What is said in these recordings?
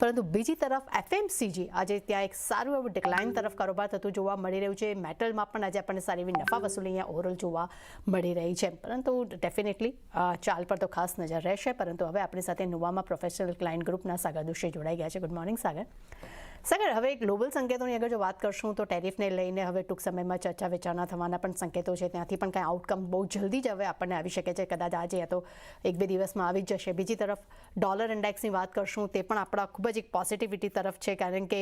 પરંતુ બીજી તરફ એફએમસીજી આજે ત્યાં એક સારું એવું ડિક્લાઇન તરફ કારોબાર થતું જોવા મળી રહ્યું છે. મેટલમાં પણ આજે આપણને સારી એવી નફા વસૂલી અહીંયા ઓવરઓલ જોવા મળી રહી છે. પરંતુ ડેફિનેટલી ચાલ પર તો ખાસ નજર રહેશે. પરંતુ હવે આપણી સાથે નોવામાં પ્રોફેશનલ ક્લાયન્ટ ગ્રુપના સાગર દોશી જોડાઈ ગયા છે. ગુડ મોર્નિંગ સાગર. સાગર, હવે ગ્લોબલ સંકેતોની અગર જો વાત કરશું તો ટેરિફને લઈને હવે ટૂંક સમયમાં ચર્ચા વિચારણા થવાના પણ સંકેતો છે. ત્યાંથી પણ કાંઈ આઉટકમ બહુ જલ્દી જ હવે આપણને આવી શકે છે. કદાચ આજે યા તો એક બે દિવસમાં આવી જ જશે. બીજી તરફ ડોલર ઇન્ડેક્સની વાત કરશું તે પણ આપણા ખૂબ જ એક પોઝિટિવિટી તરફ છે, કારણ કે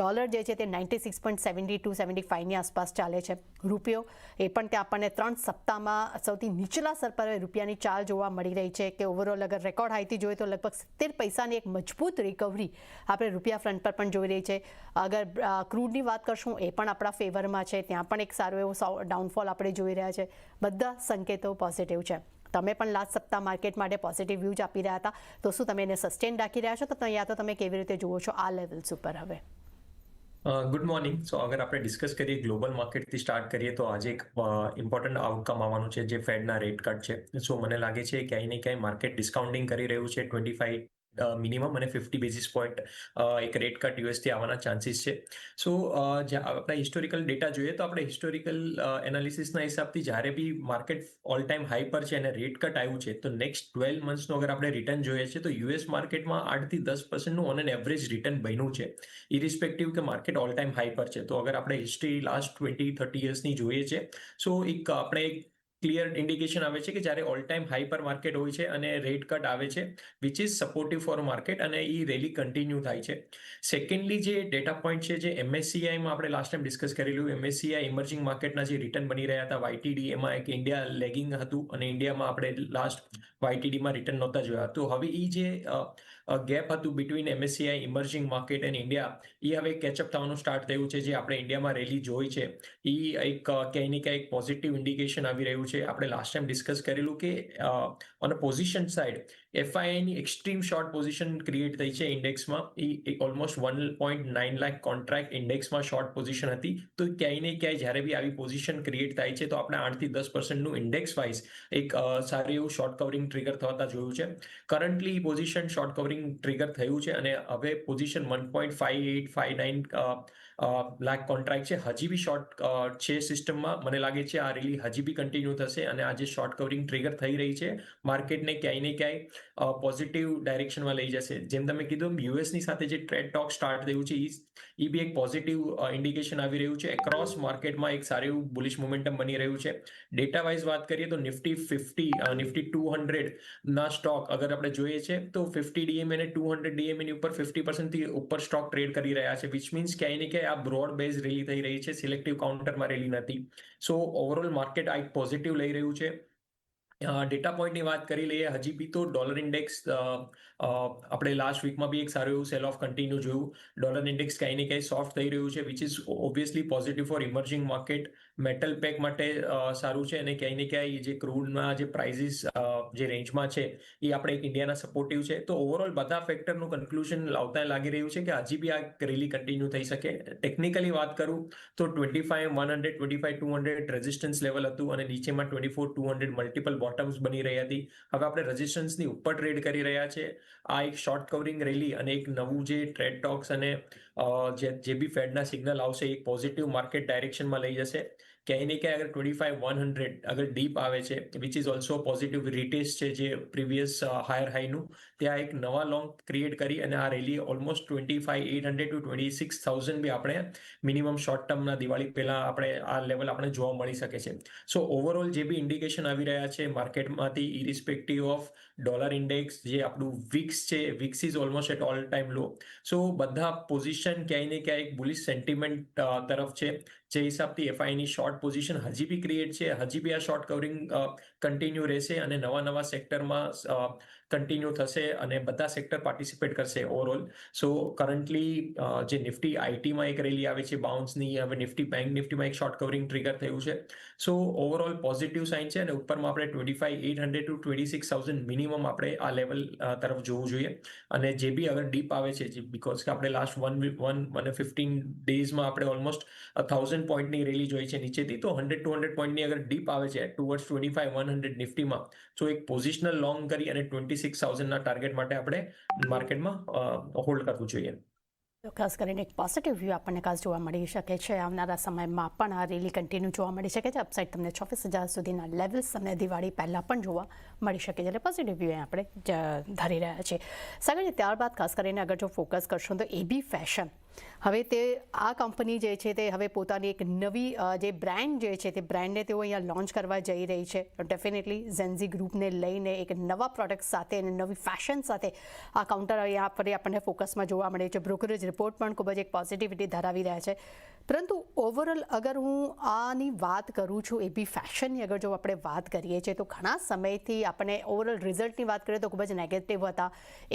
ડોલર જે છે તે 96.72-75ની આસપાસ ચાલે છે. રૂપિયો એ પણ ત્યાં આપણને 3 સપ્તાહમાં સૌથી નીચલા સ્તર પર રૂપિયાની ચાલ જોવા મળી રહી છે. કે ઓવરઓલ અગર રેકોર્ડ હાઈથી જોઈએ તો લગભગ 70 પૈસાની એક મજબૂત રિકવરી આપણે રૂપિયા ફ્રન્ટ પર પણ જોઈ રહી છે. અગર ક્રૂડની વાત કરશું એ પણ આપણા ફેવરમાં છે. ત્યાં પણ એક સારો એવો ડાઉનફોલ આપણે જોઈ રહ્યા છે. બધા સંકેતો પોઝિટિવ છે. તમે પણ લાસ્ટ સપ્તાહ માર્કેટ માટે પોઝિટિવ વ્યૂ જ આપી રહ્યા હતા, તો શું તમે એને સસ્ટેન રાખી રહ્યા છો તો યા તો તમે કેવી રીતે જુઓ છો આ લેવલ્સ ઉપર હવે? Good morning. સો અગર આપણે ડિસ્કસ કરીએ ગ્લોબલ માર્કેટથી સ્ટાર્ટ કરીએ તો આજે એક ઇમ્પોર્ટન્ટ આઉટકમ આવવાનું છે, જે ફેડના રેટ કટ છે. સો મને લાગે છે ક્યાંય ને ક્યાંય માર્કેટ ડિસ્કાઉન્ટિંગ કરી રહ્યું છે. 25 મિનિમમ અને 50 બેઝિસ પોઈન્ટ એક રેટ કટ યુએસથી આવવાના ચાન્સીસ છે. સો આપણે હિસ્ટોરિકલ ડેટા જોઈએ તો આપણે હિસ્ટોરિકલ એનાલિસિસના હિસાબથી જ્યારે બી માર્કેટ ઓલ ટાઈમ હાઈ પર છે અને રેટ કટ આવ્યું છે તો નેક્સ્ટ 12 મંથ્સનું અગર આપણે રિટર્ન જોઈએ છે તો યુએસ માર્કેટમાં 8-10%નું ઓન એન એવરેજ રિટર્ન બન્યું છે, ઇરિસ્પેક્ટિવ કે માર્કેટ ઓલ ટાઈમ હાઈ પર છે. તો અગર આપણે હિસ્ટ્રી લાસ્ટ 20-30 યર્સની જોઈએ છે, સો આપણે ક્લિયર ઇન્ડિકેશન આવે છે કે જ્યારે ઓલ ટાઈમ હાઈ પર માર્કેટ હોય છે અને રેટ કટ આવે છે, which is supportive for market, અને એ રેલી કન્ટિન્યુ થાય છે. સેકન્ડલી જે ડેટા પોઈન્ટ છે, જે એમએસસીઆઈમાં આપણે લાસ્ટ ટાઈમ ડિસ્કસ કરેલું, એમએસસીઆઈ ઇમર્જિંગ માર્કેટના જે રિટર્ન બની રહ્યા હતા વાયટીડી, એમાં એક ઇન્ડિયા લેગિંગ હતું અને ઇન્ડિયામાં આપણે લાસ્ટ વાયટીડીમાં રિટર્ન નહોતા જોયા. તો હવે એ જે ગેપ હતું between MSCI emerging market and India, એ હવે કેચઅપ થવાનું સ્ટાર્ટ થયું છે. જે આપણે ઇન્ડિયામાં રેલી જોઈ છે એ એક ક્યાંય ને ક્યાંય પોઝિટિવ ઇન્ડિકેશન આવી રહ્યું છે. આપણે લાસ્ટ ટાઈમ ડિસ્કસ કરેલું કે ઓન અ પોઝિશન સાઇડ એફઆઈઆઈની એક્સ્ટ્રીમ શોર્ટ પોઝિશન ક્રિએટ થઈ છે ઇન્ડેક્સમાં. એ ઓલમોસ્ટ 1.9 લાખ કોન્ટ્રાક્ટ ઇન્ડેક્સમાં શોર્ટ પોઝિશન હતી. તો ક્યાંય ને ક્યાંય જ્યારે બી આવી પોઝિશન ક્રિએટ થાય છે તો આપણે 8-10%નું ઇન્ડેક્સ વાઇઝ એક સારું એવું શોર્ટ કવરિંગ ટ્રિગર થતા જોયું છે. Currently position short covering trigger થયું છે અને હવે પોઝિશન 1.5859 લાખ કોન્ટ્રાક્ટ છે. હજી બી શોર્ટ છે સિસ્ટમમાં. મને લાગે છે આ રેલી હજી બી કન્ટિન્યુ થશે અને આ જે શોર્ટ કવરિંગ ટ્રિગર થઈ રહી છે માર્કેટને ક્યાંય ને ક્યાંય પોઝિટિવ ડાયરેક્શનમાં લઈ જશે. જેમ તમે કીધું, યુએસની સાથે જે ટ્રેડ ટોક સ્ટાર્ટ થયું છે એ બી એક પોઝિટિવ ઇન્ડિકેશન આવી રહ્યું છે. એક્રોસ માર્કેટમાં એક સારું એવું બુલિશ મોમેન્ટમ બની રહ્યું છે. ડેટા વાઇઝ વાત કરીએ તો નિફ્ટી 50, નિફ્ટી 200 ના સ્ટોક અગર આપણે જોઈએ છે તો 50 ડીએમએ અને 200 ડીએમએની ઉપર 50%થી ઉપર સ્ટોક ટ્રેડ કરી રહ્યા છે, વિચ મીન્સ ક્યાંય ને ક્યાંય આ બ્રોડ બેઝ રેલી થઈ રહી છે, સિલેક્ટિવ કાઉન્ટરમાં રેલી નથી. સો ઓવરઓલ માર્કેટ આ એક પોઝિટિવ લઈ રહ્યું છે. ડેટા પોઈન્ટની વાત કરી લઈએ, હજી બી તો ડોલર ઇન્ડેક્સ આપણે લાસ્ટ વીકમાં બી એક સારું એવું સેલ ઓફ કન્ટિન્યુ જોયું. ડોલર ઇન્ડેક્સ ક્યાંય ને ક્યાંય સોફ્ટ થઈ રહ્યું છે, which is obviously positive for emerging market. Metal pack માટે સારું છે અને ક્યાંય ને ક્યાંય જે ક્રૂડના જે પ્રાઇઝિસ જે રેન્જમાં છે એ આપણે એક ઇન્ડિયાના સપોર્ટિવ છે. તો ઓવરઓલ બધા ફેક્ટરનું કન્ક્લુઝન લાવતા લાગી રહ્યું છે કે હજી બી આ રેલી કન્ટિન્યુ થઈ શકે. ટેકનિકલી વાત કરું તો 25-100, 25-200 રેઝિસ્ટન્સ લેવલ હતું અને નીચેમાં 24-200 મલ્ટિપલ બોટમ્સ બની રહી હતી. હવે આપણે રેઝિસ્ટન્સની ઉપર ટ્રેડ કરી રહ્યા છે. આ એક શોર્ટ કવરિંગ રેલી અને એક નવું જે ટ્રેડ ટોક્સ અને જે બી ફેડના સિગ્નલ આવશે એ પોઝિટિવ માર્કેટ ડાયરેક્શનમાં લઈ જશે. ક્યાંય ને ક્યાંય અગર 25-100 અગર ડીપ આવે છે, which is also positive retest છે જે પ્રીવિયસ હાયર હાઈનું, ત્યાં એક નવા લોંગ ક્રિએટ કરી અને આ રેલી ઓલમોસ્ટ 25,800 to 26,000 બી આપણે મિનિમમ શોર્ટ ટર્મના દિવાળી પહેલા આપણે આ લેવલ આપણે જોવા મળી શકે છે. સો ઓવરઓલ જે બી ઇન્ડિકેશન આવી રહ્યા છે માર્કેટમાંથી, ઇરિસ્પેક્ટિવ ઓફ ડોલર ઇન્ડેક્સ, જે આપણું વિક્સ છે, VIX is almost at all time low. So બધા પોઝિશન ક્યાંય ને ક્યાંય એક બુલિશ સેન્ટિમેન્ટ તરફ છે. જે હિસાબથી એફઆઈની શોર્ટ પોઝિશન હજી બી ક્રિએટ છે, હજી બી આ શોર્ટ કવરિંગ કન્ટિન્યુ રહેશે અને નવા સેક્ટરમાં કન્ટિન્યુ થશે અને બધા સેક્ટર પાર્ટિસિપેટ કરશે ઓવરઓલ. સો કરન્ટલી જે નિફ્ટી આઈટીમાં એક રેલી આવે છે બાઉન્સની, હવે નિફ્ટી બેંક નિફ્ટીમાં એક શોર્ટ કવરિંગ ટ્રિગર થયું છે. સો ઓવરઓલ પોઝિટિવ સાઇન છે અને ઉપરમાં આપણે 25,800 to 26,000 મિનિમમ આપણે આ લેવલ તરફ જોવું જોઈએ. અને જે બી અગર ડીપ આવે છે, બીકોઝ કે આપણે લાસ્ટ 15 ડેઝમાં આપણે ઓલમોસ્ટ 1,000 પોઈન્ટની રેલી જોઈ છે નીચેથી, તો 100-200 પોઈન્ટની અગર ડીપ આવે છે ટુવર્ડ્સ 25-100 નિફ્ટીમાં, તો એક પોઝિશનલ લોંગ કરી અને 26 26,000ના ટાર્ગેટ માટે આપણે માર્કેટમાં હોલ્ડ કરવું જોઈએ. તો ખાસ કરીને એક પોઝિટિવ વ્યૂ આપણને ખાસ જોવા મળી શકે છે. આવનારા સમયમાં પણ આ રેલી કન્ટિન્યુ જોવા મળી શકે છે. અપસાઇડ તમને 24,000 સુધીના લેવલ્સ તમને દિવાળી પહેલાં પણ જોવા મળી શકે છે. એટલે પોઝિટિવ વ્યૂ આપણે ધારી રહ્યા છીએ. સાગરજી, ત્યારબાદ ખાસ કરીને અગર જો ફોકસ કરશો તો એબી ફેશન, હવે તે આ કંપની જે છે તે હવે પોતાની એક નવી જે બ્રાન્ડ જે છે તે બ્રાન્ડને તેઓ અહીંયા લોન્ચ કરવા જઈ રહી છે. ડેફિનેટલી ઝેન્ઝી ગ્રુપને લઈને એક નવા પ્રોડક્ટ સાથે અને નવી ફેશન સાથે આ કાઉન્ટર અહીંયા ફરી આપણને ફોકસમાં જોવા મળે છે. બ્રોકરેજ રિપોર્ટ પણ ખૂબ જ એક પોઝિટિવિટી ધરાવી રહ્યા છે. પરંતુ ઓવરઓલ અગર હું આની વાત કરું છું, એબી ફેશનની અગર જો આપણે વાત કરીએ છીએ તો ઘણા સમયથી આપણે ઓવરઓલ રિઝલ્ટની વાત કરીએ તો ખૂબ જ નેગેટિવ હતા.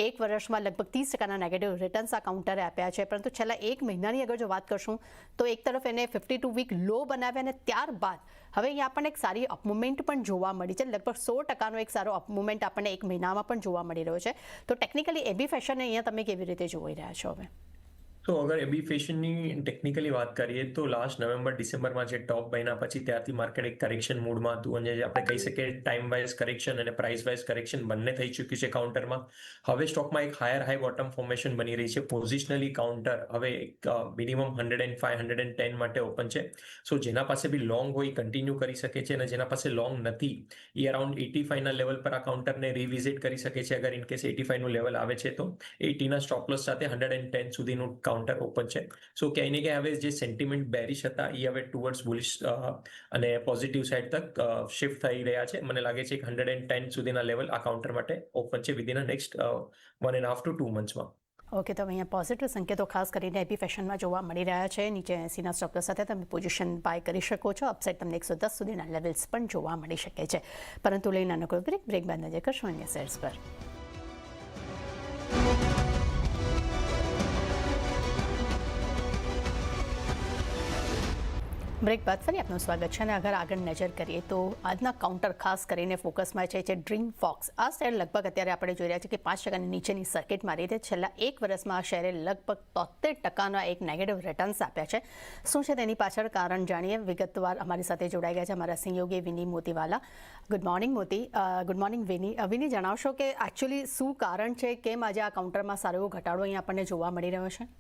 એક વર્ષમાં લગભગ 30% નેગેટિવ રિટર્ન્સ આ કાઉન્ટરે આપ્યા છે. પરંતુ છેલ્લા એક મહિનાની અગર જો વાત કરશું તો એક તરફ એને 52 વીક લો બનાવ્યા અને ત્યારબાદ હવે અહીંયા આપણને એક સારી અપમૂવમેન્ટ પણ જોવા મળી છે. લગભગ 100% એક સારો અપમૂવમેન્ટ આપણને એક મહિનામાં પણ જોવા મળી રહ્યો છે. તો ટેકનિકલી એબી ફેશનને અહીંયા તમે કેવી રીતે જોઈ રહ્યા છો હવે? તો અગર એબી ફેશનની ટેકનિકલી વાત કરીએ તો લાસ્ટ નવેમ્બર ડિસેમ્બરમાં જે ટોપ બન્યા પછી ત્યારથી માર્કેટ એક કરેક્શન મૂડમાં હતું અને આપણે કહી શકીએ ટાઈમ વાઇઝ કરેક્શન અને પ્રાઇસ વાઇઝ કરેક્શન બંને થઈ ચૂક્યું છે કાઉન્ટરમાં. હવે સ્ટોકમાં એક હાઈ બોટમ ફોર્મેશન બની રહી છે. પોઝિશનલી કાઉન્ટર હવે એક મિનિમમ 105 110 માટે ઓપન છે. સો જેના પાસે બી લોંગ હોય કન્ટિન્યુ કરી શકે છે અને જેના પાસે લોંગ નથી એ અરાઉન્ડ 85ના લેવલ પર આ કાઉન્ટરને રિવિઝિટ કરી શકે છે. અગર ઇનકેસ 85નું લેવલ આવે છે તો 80ના સ્ટોપ લોસ સાથે 110 સુધીનું કાઉન્ટર ઓપન છે. સો ક્યાંય ને ક્યાંય હવે જે સેન્ટિમેન્ટ બેરિશ હતા એ હવે ટુવર્ડ્સ બુલિશ અને પોઝિટિવ સાઇડ તક શિફ્ટ થઈ રહ્યા છે. મને લાગે છે કે 110 સુધીના લેવલ આ કાઉન્ટર માટે ઓપન છે વિધિન નેક્સ્ટ 1.5 to 2 મંથ્સમાં. ઓકે, તો અહીંયા પોઝિટિવ સંકેતો ખાસ કરીને એબી ફેશનમાં જોવા મળી રહ્યા છે. નીચે 80ના સ્ટોક લોસ સાથે તમે પોઝિશન બાય કરી શકો છો. અપસાઇડ તમને 110 સુધીના લેવલ્સ પણ જોવા મળી શકે છે. પરંતુ લઈને નાનકડો બ્રેક બાદ નજર કરશું અન્ય શેર્સ પર. બ્રેક બાદ ફરી આપનું સ્વાગત છે. અને અગર આગળ નજર કરીએ તો આજના કાઉન્ટર ખાસ કરીને ફોકસમાં છે ડ્રીમ ફોક્સ. આ શેર લગભગ અત્યારે આપણે જોઈ રહ્યા છીએ કે 5%ની નીચેની સર્કિટ મારી છે. છેલ્લા એક વર્ષમાં આ શેરે લગભગ 73%ના એક નેગેટિવ રિટર્ન્સ આપ્યા છે. શું છે તેની પાછળ કારણ જાણીએ. વિગતવાર અમારી સાથે જોડાઈ ગયા છે અમારા સહયોગી વિની મોતીવાલા. ગુડ મોર્નિંગ મોતી. Good morning વિની. વિની, જણાવશો કે એકચ્યુઅલી શું કારણ છે, કેમ આજે આ કાઉન્ટરમાં સારો એવો ઘટાડો અહીંયા આપણને જોવા મળી રહ્યો છે?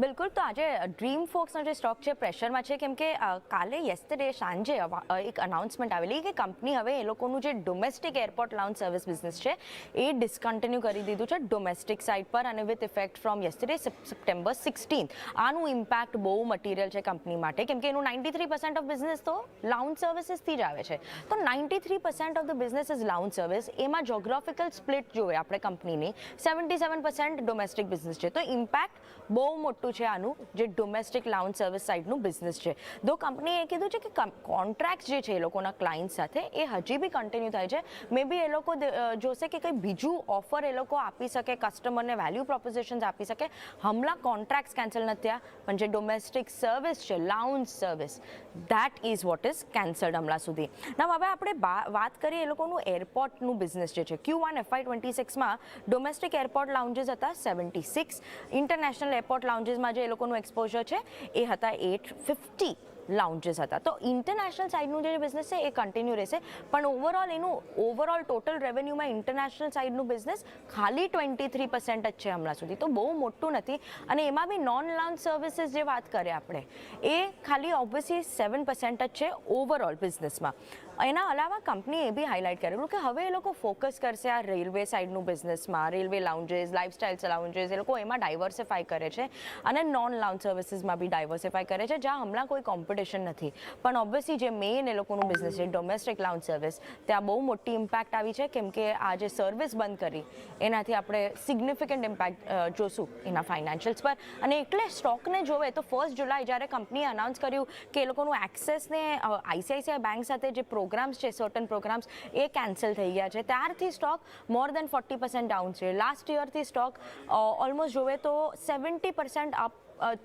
બિલકુલ. તો આજે ડ્રીમ ફોક્સનો જે સ્ટોક છે પ્રેશરમાં છે, કેમ કે કાલે યસ્ટરડે સાંજે એક અનાઉન્સમેન્ટ આવેલી કે કંપની હવે એ લોકોનું જે domestic airport lounge service business છે એ ડિસકન્ટિન્યુ કરી દીધું છે ડોમેસ્ટિક સાઇડ પર અને with effect from yesterday September 16. આનું ઇમ્પેક્ટ બહુ મટીરિયલ છે કંપની માટે, કેમ કે એનું 93% ઓફ બિઝનેસ તો લાઉન્જ સર્વિસીસથી જ આવે છે. તો 93% of the business is lounge service. એમાં જોગ્રાફિકલ સ્પ્લિટ જોઈએ આપણે કંપનીની 77% ડોમેસ્ટિક બિઝનેસ છે. તો ઇમ્પેક્ટ બહુ મોટું છે આનું જે ડોમેસ્ટિક લાઉન્જ સર્વિસ સાઇડનું બિઝનેસ છે. દો કંપનીએ કીધું છે કે કોન્ટ્રાક્ટ જે છે એ લોકોના ક્લાયન્ટ સાથે એ હજી બી કન્ટિન્યુ થાય છે. મે બી એ લોકો જોશે કે કંઈ બીજું ઓફર એ લોકો આપી શકે, કસ્ટમરને વેલ્યુ પ્રોપોઝિશન્સ આપી શકે. હમણાં કોન્ટ્રાક્ટ કેન્સલ નથી થયા, પણ જે ડોમેસ્ટિક સર્વિસ છે lounge service that is what is cancelled હમણાં સુધી. ના, હવે આપણે વાત કરીએ એ લોકોનું એરપોર્ટનું બિઝનેસ જે છે. Q1 FY26માં ડોમેસ્ટિક એરપોર્ટ લાઉન્જીસ હતા 76, ઇન્ટરનેશનલ એરપોર્ટ લાઉન્જીસમાં જે એ લોકોનું એક્સપોઝર છે એ હતા 850 લાઉન્જીસ હતા. તો ઇન્ટરનેશનલ સાઇડનું જે બિઝનેસ છે એ કન્ટિન્યુ રહેશે, પણ ઓવરઓલ ટોટલ રેવન્યુમાં ઇન્ટરનેશનલ સાઇડનું બિઝનેસ ખાલી 23% જ છે હમણાં સુધી. તો બહુ મોટું નથી. અને એમાં બી નોન લાઉન્જ સર્વિસીસ જે વાત કરીએ આપણે એ ખાલી ઓબ્વિયસલી 7% જ છે ઓવરઓલ બિઝનેસમાં. એના અલાવા કંપનીએ એ બી હાઇલાઇટ કરેલું કે હવે એ લોકો ફોકસ કરશે આ રેલવે સાઇડનું બિઝનેસમાં. રેલવે લાઉન્જીસ, લાઇફસ્ટાઇલ લાઉન્જીસ એ લોકો એમાં ડાયવર્સિફાઈ કરે છે અને નોન લાઉન્જ સર્વિસીસમાં બી ડાયવર્સિફાઈ કરે છે, જ્યાં હમણાં કોઈ કોમ્પિટિશન નથી. પણ ઓબ્વિયસલી જે મેઇન એ લોકોનું બિઝનેસ છે ડોમેસ્ટિક લાઉન્જ સર્વિસ, ત્યાં બહુ મોટી ઇમ્પેક્ટ આવી છે, કેમ કે આ જે સર્વિસ બંધ કરી એનાથી આપણે સિગ્નિફિકન્ટ ઇમ્પેક્ટ જોશું એના ફાઇનાન્શિયલ્સ પર. અને એટલે સ્ટોકને જોવે તો 1 જુલાઈ જ્યારે કંપનીએ અનાઉન્સ કર્યું કે એ લોકોનું એક્સેસને ICICI બેંક સાથે જે પ્રોગ્રામ્સ છે, સર્ટન પ્રોગ્રામ્સ એ કેન્સલ થઈ ગયા છે, ત્યારથી સ્ટોક મોર દેન 40% ડાઉન છે. લાસ્ટ યરથી સ્ટોક ઓલમોસ્ટ જોવે તો 70% અપ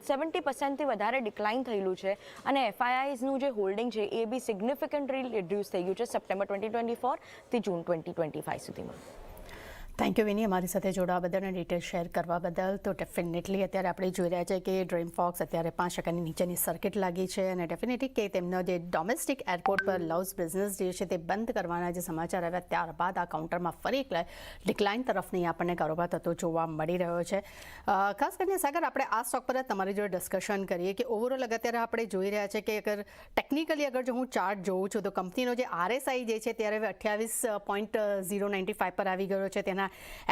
70%થી વધારે ડિક્લાઇન થયેલું છે. અને FIIsનું જે હોલ્ડિંગ છે એ બી સિગ્નિફિકન્ટલી રિડ્યુસ થઈ ગયું છે સપ્ટેમ્બર 2024 થી જૂન 2025 સુધીમાં. થેન્ક યુ વિની અમારી સાથે જોડાવા બદલ અને ડિટેલ શેર કરવા બદલ. તો ડેફિનેટલી અત્યારે આપણે જોઈ રહ્યા છે કે ડ્રીમ ફોક્સ અત્યારે 5% નીચેની સર્કિટ લાગી છે અને ડેફિનેટલી કે તેમનો જે ડોમેસ્ટિક એરપોર્ટ પર લવ્સ બિઝનેસ જે છે તે બંધ કરવાના જે સમાચાર આવ્યા ત્યારબાદ આ કાઉન્ટરમાં ફરી એક ડિક્લાઇન તરફની આપણને કારોબાર થતો જોવા મળી રહ્યો છે. ખાસ કરીને સાગર, આપણે આ સ્ટોક પર જ તમારી જોડે ડિસ્કશન કરીએ કે ઓવરઓલ અત્યારે આપણે જોઈ રહ્યા છે કે અગર ટેકનિકલી અગર જો હું ચાર્ટ જોઉં છું તો કંપનીનો જે RSI જે છે ત્યારે હવે 28.095 પર આવી ગયો છે. તેના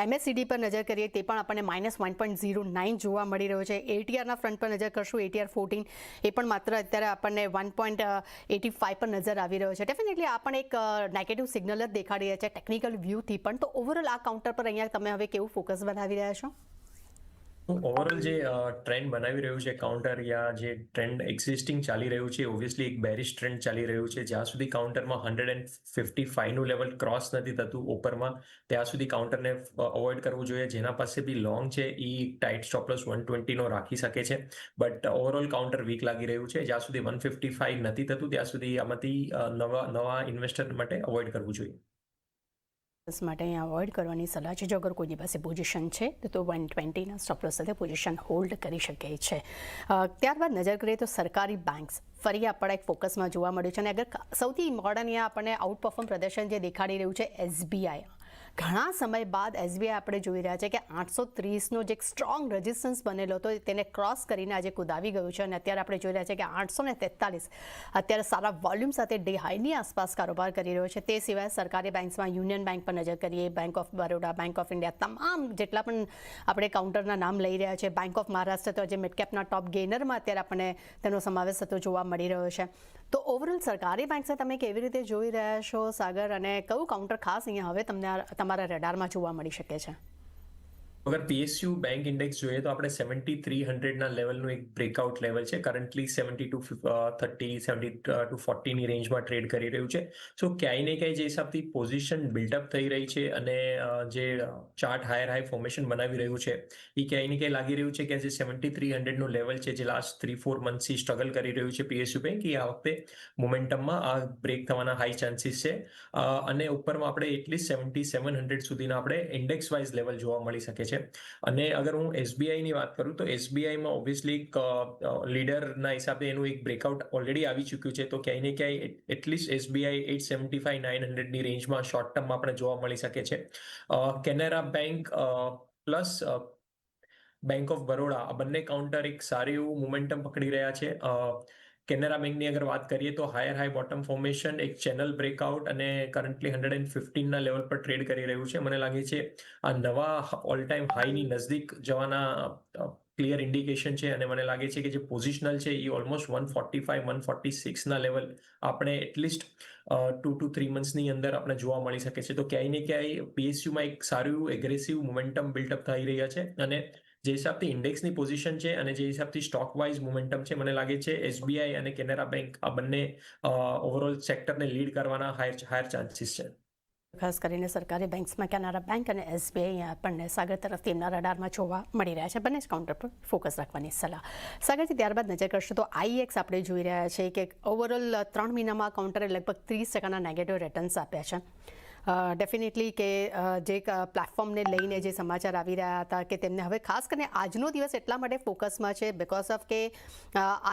MACD પર નજર કરીએ તે પણ આપણને -1.09 જોવા મળી રહ્યો છે. ATRના ફ્રન્ટ પર નજર કરશું, ATR 14 એ પણ માત્ર અત્યારે આપણને 1.85 પર નજર આવી રહ્યો છે. ડેફિનેટલી આ પણ એક નેગેટિવ સિગ્નલ જ દેખાડી રહ્યા છે ટેકનિકલ વ્યૂથી પણ. તો ઓવરઓલ આ કાઉન્ટર પર અહીંયા તમે હવે કેવું ફોકસ બનાવી રહ્યા છો? ઓવરઓલ જે ટ્રેન્ડ બનાવી રહ્યું છે કાઉન્ટર, યા જે ટ્રેન્ડ એક્ઝિસ્ટિંગ ચાલી રહ્યું છે, ઓબ્વિયસલી એક બેરિશ ટ્રેન્ડ ચાલી રહ્યું છે. જ્યાં સુધી કાઉન્ટરમાં 155 નું લેવલ ક્રોસ નથી થતું ઉપરમાં, ત્યાં સુધી કાઉન્ટરને અવોઇડ કરવું જોઈએ. જેના પાસે બી લોંગ છે એ ટાઈટ સ્ટોપ લોસ 120 નો રાખી શકે છે. બટ ઓવરઓલ કાઉન્ટર વીક લાગી રહ્યું છે. જ્યાં સુધી 155 નથી થતું ત્યાં સુધી આમાંથી નવા ઇન્વેસ્ટર માટે અવોઇડ કરવું જોઈએ. માટે અહીંયા અવોઇડ કરવાની સલાહ છે. જો અગર કોઈની પાસે પોઝિશન છે તો 120ના સ્ટોપ લોસ સાથે પોઝિશન હોલ્ડ કરી શકે છે. ત્યારબાદ નજર કરીએ તો સરકારી બેંક્સ ફરી આપણા એક ફોકસમાં જોવા મળ્યું છે અને અગર સૌથી ઇમ્પોર્ટન્ટ અહીંયા આપણને આઉટ પરફોર્મ પ્રદર્શન જે દેખાડી રહ્યું છે SBI. ઘણા સમય બાદ SBI આપણે જોઈ રહ્યા છે કે 830નો જે એક સ્ટ્રોંગ રેઝિસ્ટન્સ બનેલો હતો તેને ક્રોસ કરીને આજે કુદાવી ગયું છે અને અત્યારે આપણે જોઈ રહ્યા છે કે 843 અત્યારે સારા વોલ્યુમ સાથે ડે હાઈની આસપાસ કારોબાર કરી રહ્યો છે. તે સિવાય સરકારી બેંક્સમાં યુનિયન બેંક પર નજર કરીએ, bank of Baroda, bank of India, તમામ જેટલા પણ આપણે કાઉન્ટરના નામ લઈ રહ્યા છે. બેંક ઓફ મહારાષ્ટ્ર તો આજે મિડકેપના ટોપ ગેનરમાં અત્યારે આપણને તેનો સમાવેશ થતો જોવા મળી રહ્યો છે. તો ઓવરઓલ સરકારી બેંક્સને તમે કેવી રીતે જોઈ રહ્યા છો સાગર, અને કયું કાઉન્ટર ખાસ અહીંયા હવે તમને તમારા રડારમાં જોવા મળી શકે છે? અગર PSU બેંક ઇન્ડેક્સ જોઈએ તો આપણે 7300ના લેવલનું એક બ્રેકઆઉટ લેવલ છે. કરન્ટલી 7230, 7240ની રેન્જમાં ટ્રેડ કરી રહ્યું છે. સો ક્યાંય ને ક્યાંય જે હિસાબથી પોઝિશન બિલ્ડઅપ થઈ રહી છે અને જે ચાર્ટ હાઈ ફોર્મેશન બનાવી રહ્યું છે એ ક્યાંય ને ક્યાંય લાગી રહ્યું છે કે જે 7300નું લેવલ છે જે લાસ્ટ 3-4 મંથથી સ્ટ્રગલ કરી રહ્યું છે PSU બેંક, એ આ વખતે મોમેન્ટમમાં આ બ્રેક થવાના હાઈ ચાન્સીસ છે. અને ઉપરમાં આપણે એટલીસ્ટ 7700 સુધીના આપણે ઇન્ડેક્સ વાઇઝ લેવલ જોવા મળી શકે છે. અને અગર હું SBIની વાત કરું તો SBIમાં ઓબ્વિયસલી એક લીડરના હિસાબે એનું એક બ્રેકઆઉટ ઓલરેડી આવી ચૂક્યું છે. તો ક્યાંય ને ક્યાંય એટલીસ્ટ SBI 875-900ની રેન્જમાં શોર્ટ ટર્મમાં આપણે જોવા મળી શકે છે. Canara bank plus bank of Baroda આ બંને કાઉન્ટર એક સારું એવું મોમેન્ટમ પકડી રહ્યા છે. કેનેરા બેંકની અગર વાત કરીએ તો હાઈ બોટમ ફોર્મેશન, એક ચેનલ બ્રેકઆઉટ અને કરન્ટલી 115ના લેવલ પર ટ્રેડ કરી રહ્યું છે. મને લાગે છે આ નવા ઓલ ટાઈમ હાઈની નજદીક જવાના ક્લિયર ઇન્ડિકેશન છે અને મને લાગે છે કે જે પોઝિશનલ છે એ ઓલમોસ્ટ 145-146ના લેવલ આપણે એટલીસ્ટ 2 to 3 મંથ્સની અંદર આપણે જોવા મળી શકે છે. તો ક્યાંય ને ક્યાંય PSUમાં એક સારું એગ્રેસિવ મોમેન્ટમ બિલ્ટઅપ થઈ રહ્યા છે અને જે હિસાબથી ઇન્ડેક્સની પોઝિશન છે અને જે હિસાબથી સ્ટોક વાઇઝ મોમેન્ટમ છે, મને લાગે છે SBI અને કેનેરા બેંક આ બંને ઓવરઓલ સેક્ટરને લીડ કરવાના હાયર ચાન્સીસ છે. ખાસ કરીને સરકારી બેંક્સમાં કેનેરા બેંક અને SBI અહીંયા આપણને સાગર તરફથી એમના રડારમાં જોવા મળી રહ્યા છે. બંને જ કાઉન્ટર પર ફોકસ રાખવાની સલાહ. સાગરજી, ત્યારબાદ નજર કરશું તો IEX આપણે જોઈ રહ્યા છે કે ઓવરઓલ 3 મહિનામાં કાઉન્ટરે લગભગ 30%ના નેગેટિવ રિટર્ન્સ આપ્યા છે. ડેફિનેટલી કે જે પ્લેટફોર્મને લઈને જે સમાચાર આવી રહ્યા હતા કે તેમને હવે ખાસ કરીને આજનો દિવસ એટલા માટે ફોકસમાં છે બિકોઝ ઓફ કે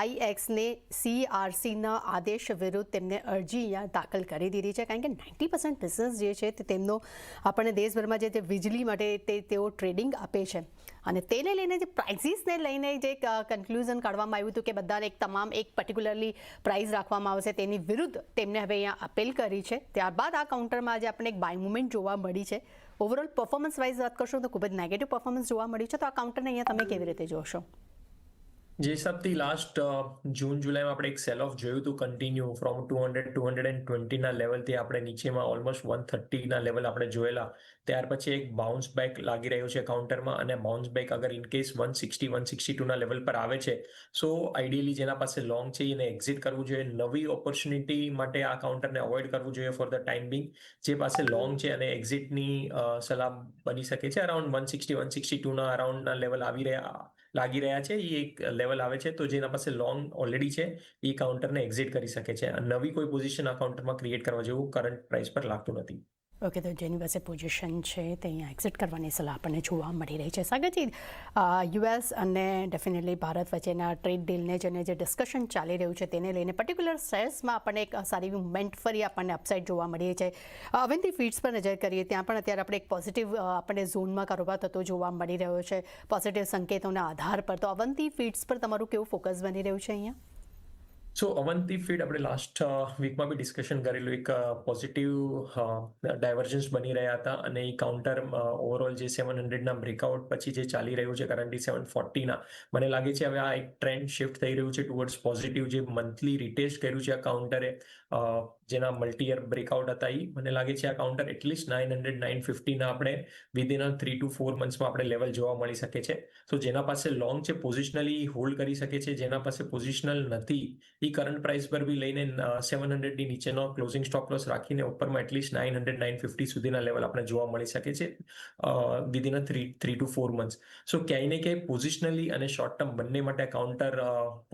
IEXને CERCના આદેશ વિરુદ્ધ તેમને અરજી અહીંયા દાખલ કરી દીધી છે. કારણ કે 90% બિઝનેસ જે છે તે તેમનો આપણને દેશભરમાં જે વીજળી માટે તેઓ ટ્રેડિંગ આપે છે અને તેને લઈને જે પ્રાઇસીસને લઈને જે કન્ક્લુઝન કાઢવામાં આવ્યું હતું કે બધાને એક પર્ટિક્યુલરલી પ્રાઇસ રાખવામાં આવશે, તેની વિરુદ્ધ તેમને હવે અહીંયા અપીલ કરી છે. ત્યારબાદ આ કાઉન્ટરમાં આજે આપણને એક બાય મુવમેન્ટ જોવા મળી છે. ઓવરઓલ પરફોર્મન્સ વાઇઝ વાત કરશો તો ખૂબ જ નેગેટિવ પરફોર્મન્સ જોવા મળ્યું છે. તો આ કાઉન્ટરને અહીંયા તમે કેવી રીતે જોશો? જે હિસાબથી લાસ્ટ જૂન-જુલાઈમાં આપણે એક સેલ ઓફ જોયું હતું કન્ટિન્યુ ફ્રોમ 200-220ના લેવલથી આપણે નીચેમાં ઓલમોસ્ટ 130ના લેવલ આપણે જોયેલા. ત્યાર પછી એક બાઉન્સ બેક લાગી રહ્યો છે કાઉન્ટરમાં અને બાઉન્સ બેક અગર ઇનકેસ 160-162ના લેવલ પર આવે છે સો આઈડિયલી જેના પાસે લોંગ છે એને એક્ઝિટ કરવું જોઈએ. નવી ઓપોર્ચ્યુનિટી માટે આ કાઉન્ટરને અવોઇડ કરવું જોઈએ ફોર ધ ટાઈમ બિંગ. જે પાસે લોંગ છે અને એક્ઝિટની સલાહ બની શકે છે. અરાઉન્ડ 160-162ના અરાઉન્ડના લેવલ લાગી રહ્યા છે. એ એક લેવલ આવે છે તો જેના પાસે લોંગ ઓલરેડી છે એ કાઉન્ટરને એક્ઝિટ કરી શકે છે. નવી કોઈ પોઝિશન આ કાઉન્ટરમાં ક્રિએટ કરવા જેવું કરંટ પ્રાઇસ પર લાગતું નથી. ઓકે, તો જેની પાસે પોઝિશન છે તે અહીંયા એક્ઝિટ કરવાની સલાહ આપણને જોવા મળી રહી છે. સાગરજી, યુએસ અને ડેફિનેટલી ભારત વચ્ચેના ટ્રેડ ડીલને જેને જે ડિસ્કશન ચાલી રહ્યું છે તેને લઈને પર્ટિક્યુલર શેર્સમાં આપણને એક સારી મુવમેન્ટ ફરી આપણને અપસાઇડ જોવા મળી રહી છે. અવંતી ફીડ્સ પર નજર કરીએ, ત્યાં પણ અત્યારે આપણે એક પોઝિટિવ આપણને ઝોનમાં કારોબાર થતો જોવા મળી રહ્યો છે પોઝિટિવ સંકેતોના આધાર પર. તો અવંતી ફીડ્સ પર તમારું કેવું ફોકસ બની રહ્યું છે અહીંયા? સો અવંતી ફીડ આપણે લાસ્ટ વીકમાં બી ડિસ્કશન કરેલું, એક પોઝિટિવ ડાયવર્જન્સ બની રહ્યા હતા અને એ કાઉન્ટર ઓવરઓલ જે 700ના બ્રેકઆઉટ પછી જે ચાલી રહ્યું છે કરન્ટલી 740ના, મને લાગે છે હવે આ એક ટ્રેન્ડ શિફ્ટ થઈ રહ્યું છે ટુવર્ડ્સ પોઝિટિવ. જે મંથલી રિટેસ્ટ કર્યું છે આ કાઉન્ટરે, જેના મલ્ટી-યર બ્રેકઆઉટ હતા, એ મને લાગે છે આ કાઉન્ટર એટલીસ્ટ 900 950ના આપણે વિધિન 3 to 4 મંથ્સમાં આપણે લેવલ જોવા મળી શકે છે. તો જેના પાસે લોંગ છે પોઝિશનલી હોલ્ડ કરી શકે છે, જેના પાસે પોઝિશનલ નથી એ કરંટ પ્રાઇસ પર બી લઈને 700ની નીચેનો ક્લોઝિંગ સ્ટોપ લોસ રાખીને ઉપરમાં એટલીસ્ટ 900 950 સુધીના લેવલ આપણે જોવા મળી શકે છે વિધિન 3 to 4 મંથ્સ. સો ક્યાંય ને ક્યાંય પોઝિશનલી અને શોર્ટ ટર્મ બંને માટે કાઉન્ટર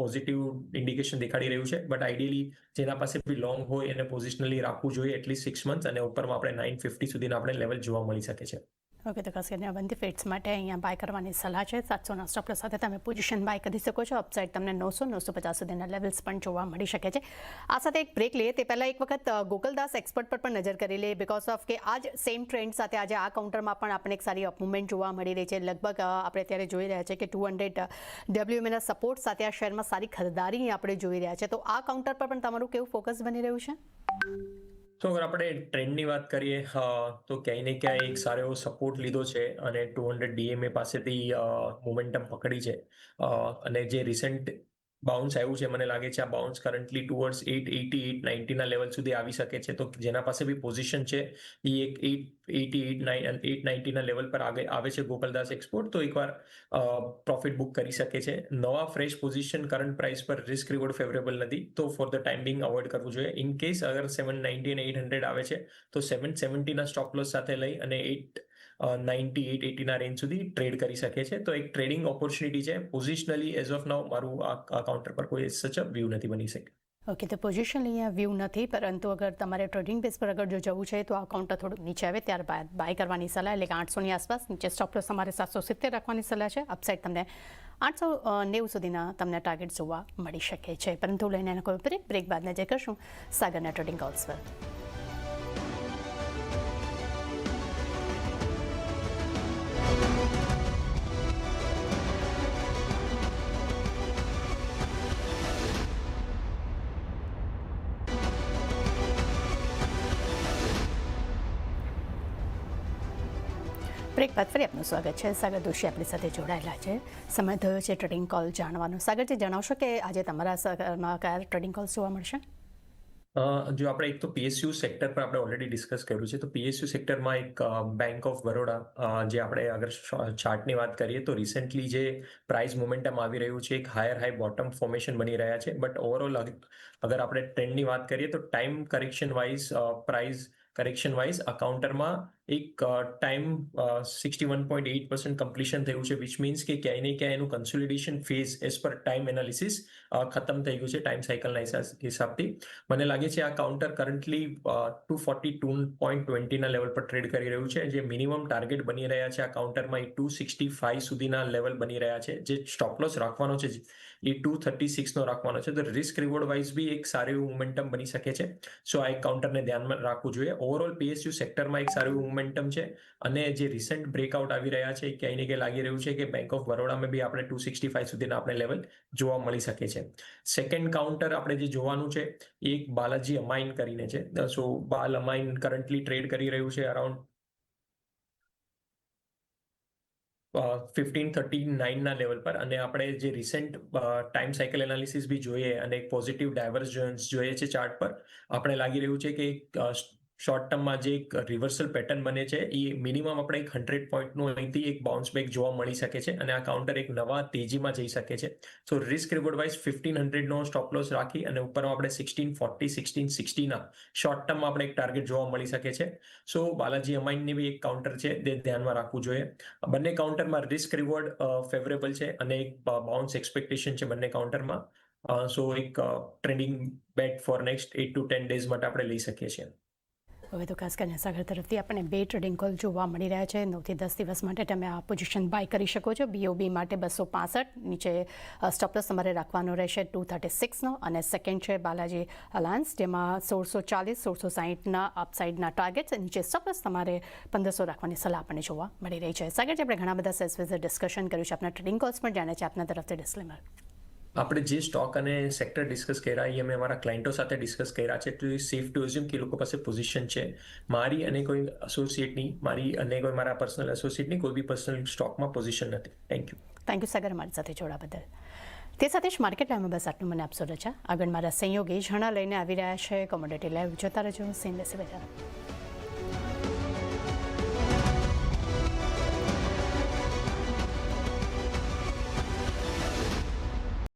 પોઝિટિવ ઇન્ડિકેશન દેખાડી રહ્યું છે. બટ આઈડિયલી જેના પાસે બી લોંગ હોય એને પોઝિશનલી રાખવું જોઈએ એટલીસ્ટ 6 મંથ્સ, અને ઉપરમાં આપણે 950 સુધીના આપણે લેવલ જોવા મળી શકે છે. ઓકે, તો ખાસ કરીને અવંતી ફીડ્સ માટે અહીંયા બાય કરવાની સલાહ છે. 700ના સ્ટોપ લોસ સાથે તમે પોઝિશન બાય કરી શકો છો. અપસાઇડ તમને 900 950 સુધીના લેવલ્સ પણ જોવા મળી શકે છે. આ સાથે એક બ્રેક લઈએ તે પહેલાં એક વખત ગોકુલદાસ એક્સપર્ટ પર પણ નજર કરી લઈએ, બિકોઝ ઓફ કે આજ સેમ ટ્રેન્ડ સાથે આજે આ કાઉન્ટરમાં પણ આપણને એક સારી અપ મુવમેન્ટ જોવા મળી રહી છે. લગભગ આપણે અત્યારે જોઈ રહ્યા છે કે 200 WMAના સપોર્ટ સાથે આ શેરમાં સારી ખરીદારી આપણે જોઈ રહ્યા છે. તો આ કાઉન્ટર પર પણ તમારું કેવું ફોકસ બની રહ્યું છે? તો અગર આપણે ટ્રેન્ડની વાત કરીએ તો ક્યાંય ને ક્યાંય એક સારો એવો સપોર્ટ લીધો છે અને 200 DMA પાસેથી મોમેન્ટમ પકડી છે, અને જે રિસેન્ટ બાઉન્સ આવ્યું છે મને લાગે છે આ બાઉન્સ કરન્ટલી ટુવર્ડ્સ 880 890ના લેવલ સુધી આવી શકે છે. તો જેના પાસે બી પોઝિશન છે એ એક 880 890ના લેવલ પર આવે છે ગોકુલદાસ એક્સપોર્ટ, તો એકવાર પ્રોફિટ બુક કરી શકે છે. નવા ફ્રેશ પોઝિશન કરંટ પ્રાઇસ પર રિસ્ક રિવોર્ડ ફેવરેબલ નથી, તો for the time Bing avoid કરવું જોઈએ. ઇન કેસ અગર 790 અને 800 આવે છે તો 770ના સ્ટોપ લોસ સાથે લઈ અને 890 880ના રેન્જ સુધી ટ્રેડ કરી શકે છે. તો એક ટ્રેડિંગ ઓપોર્ચ્યુનિટી છે. પોઝિશનલી એઝ ઓફ નાઉ મારું આ કાઉન્ટર પર કોઈ સચ વ્યૂ નથી બની શકે. ઓકે, તો પોઝિશન અહીંયા વ્યૂ નથી, પરંતુ અગર તમારે ટ્રેડિંગ બેઝ પર અગર જો જવું છે તો આ કાઉન્ટર થોડુંક નીચે આવે ત્યારબાદ બાય કરવાની સલાહ, એટલે કે 800ની આસપાસ. નીચે સ્ટોપ લોસ તમારે 770 રાખવાની સલાહ છે. અપસાઇડ તમને 890 સુધીના તમને ટાર્ગેટ જોવા મળી શકે છે. પરંતુ લઈને એનો કોઈ બ્રેક બાદ નજર કરશું સાગરના ટ્રેડિંગ કોલ્સ પર. બ્રેક બાદ ફરી આપનું સ્વાગત છે. સાગર દોશી આપણી સાથે જોડાયેલા છે. સમય થયો છે ટ્રેડિંગ કોલ જાણવાનો. સાગરજી, જણાવશો કે આજે તમારા કયા ટ્રેડિંગ કોલ્સ જોવા મળશે? જો આપણે એક તો PSU સેક્ટર પર આપણે ઓલરેડી ડિસ્કસ કર્યું છે, તો PSU સેક્ટરમાં એક બેંક ઓફ બરોડા, જે આપણે અગર ચાર્ટની વાત કરીએ તો રિસેન્ટલી જે પ્રાઇસ મોમેન્ટમ આવી રહ્યું છે, એક હાઈ બોટમ ફોર્મેશન બની રહ્યા છે. બટ ઓવરઓલ અગર આપણે ટ્રેન્ડની વાત કરીએ તો time correction wise price correction wise આ કાઉન્ટરમાં એક ટાઈમ 61.8% કમ્પ્લીશન થયું છે, વિચ મીન્સ કે ક્યાંય ને ક્યાંય એનું consolidation phase as per time analysis ખતમ થઈ ગયું છે ટાઈમ સાયકલના હિસાબથી. મને લાગે છે આ કાઉન્ટર કરન્ટલી 242.20ના લેવલ પર ટ્રેડ કરી રહ્યું છે. જે મિનિમમ ટાર્ગેટ બની રહ્યા છે આ કાઉન્ટરમાં એ 265 સુધીના લેવલ બની રહ્યા છે. જે સ્ટોપ લોસ રાખવાનો છે એ 236નો રાખવાનો છે. તો રિસ્ક રિવોર્ડ વાઇઝ બી એક સારું એવું મોમેન્ટમ બની શકે છે. સો આ એક કાઉન્ટરને ધ્યાનમાં રાખવું જોઈએ. ઓવરઓલ PSU સેક્ટરમાં એક સારું એવું મોમેન્ટમ છે, અને જે રિસેન્ટ બ્રેકઆઉટ આવી રહ્યા છે ક્યાંય ને ક્યાંય લાગી રહ્યું છે કે બેંક ઓફ બરોડામાં બી આપણે 265 સુધીના આપણે લેવલ જોવા મળી શકે છે. સેકન્ડ કાઉન્ટર આપણે જે જોવાનું છે એ એક બાલાજી અમાઇન કરીને છે. સો બાલ અમાઇન કરન્ટલી ટ્રેડ કરી રહ્યું છે અરાઉન્ડ 1539ના લેવલ પર, અને આપણે જે રિસેન્ટ ટાઈમ સાયકલ એનાલિસિસ બી જોઈએ અને એક પોઝિટિવ ડાયવર્જન્સ જોઈએ છે ચાર્ટ પર, આપણે લાગી રહ્યું છે કે શોર્ટ ટર્મમાં જે એક રિવર્સલ પેટર્ન બને છે એ મિનિમમ આપણે એક 100 પોઈન્ટનું અહીંથી એક બાઉન્સ બેક જોવા મળી શકે છે, અને આ કાઉન્ટર એક નવા તેજીમાં જઈ શકે છે. સો રિસ્ક રિવોર્ડ વાઇઝ 1500નો સ્ટોપ લોસ રાખી અને ઉપરમાં આપણે 1640 1660ના શોર્ટ ટર્મમાં આપણે એક ટાર્ગેટ જોવા મળી શકે છે. સો બાલાજી અમાઇનની બી એક કાઉન્ટર છે તે ધ્યાનમાં રાખવું જોઈએ. બંને કાઉન્ટરમાં રિસ્ક રિવોર્ડ ફેવરેબલ છે અને એક બાઉન્સ એક્સપેક્ટેશન છે બંને કાઉન્ટરમાં. સો એક trading bet for next 8 to 10 days માટે આપણે લઈ શકીએ છીએ. હવે તો ખાસ કરીને સાગર તરફથી આપણને 2 ટ્રેડિંગ કોલ જોવા મળી રહ્યા છે. 9 થી 10 દિવસ માટે તમે આ પોઝિશન બાય કરી શકો છો. BOB માટે 265 નીચે સ્ટોપ લોસ તમારે રાખવાનો રહેશે 236નો, અને સેકન્ડ છે બાલાજી અલાયન્સ, જેમાં 1640 1660ના અપસાઇડના ટાર્ગેટ્સ, નીચે સ્ટોપ લોસ તમારે 1500 રાખવાની સલાહ આપણને જોવા મળી રહી છે. સાગરજી, આપણે ઘણા બધા સેલ્સ વિશે ડિસ્કશન કર્યું છે, આપણા ટ્રેડિંગ કોલ્સ પણ જાણે છે, આપના તરફથી ડિસ્ક્લેમર. આપણે જે સ્ટોક અને સેક્ટર ડિસ્કસ કર્યા એ અમે અમારા ક્લાયન્ટો સાથે ડિસ્કસ કર્યા છે, તો સેફ ટુ એઝ્યુમ કે એ લોકો પાસે પોઝિશન છે. મારી અને કોઈ એસોસિએટની, મારા પર્સનલ એસોસિએટની કોઈ બી પર્સનલ સ્ટોકમાં પોઝિશન નથી. થેન્ક યુ સાગર, અમારી સાથે જોડા બદલ. તે સાથે જ માર્કેટ લાઈવમાં બસ આટલું મને આપશો રજા. આગળ મારા સહયોગી ઘણા લઈને આવી રહ્યા છે. કોમોડિટી લાઈવ જોતા રહેજો. સીન લેશે બજાર.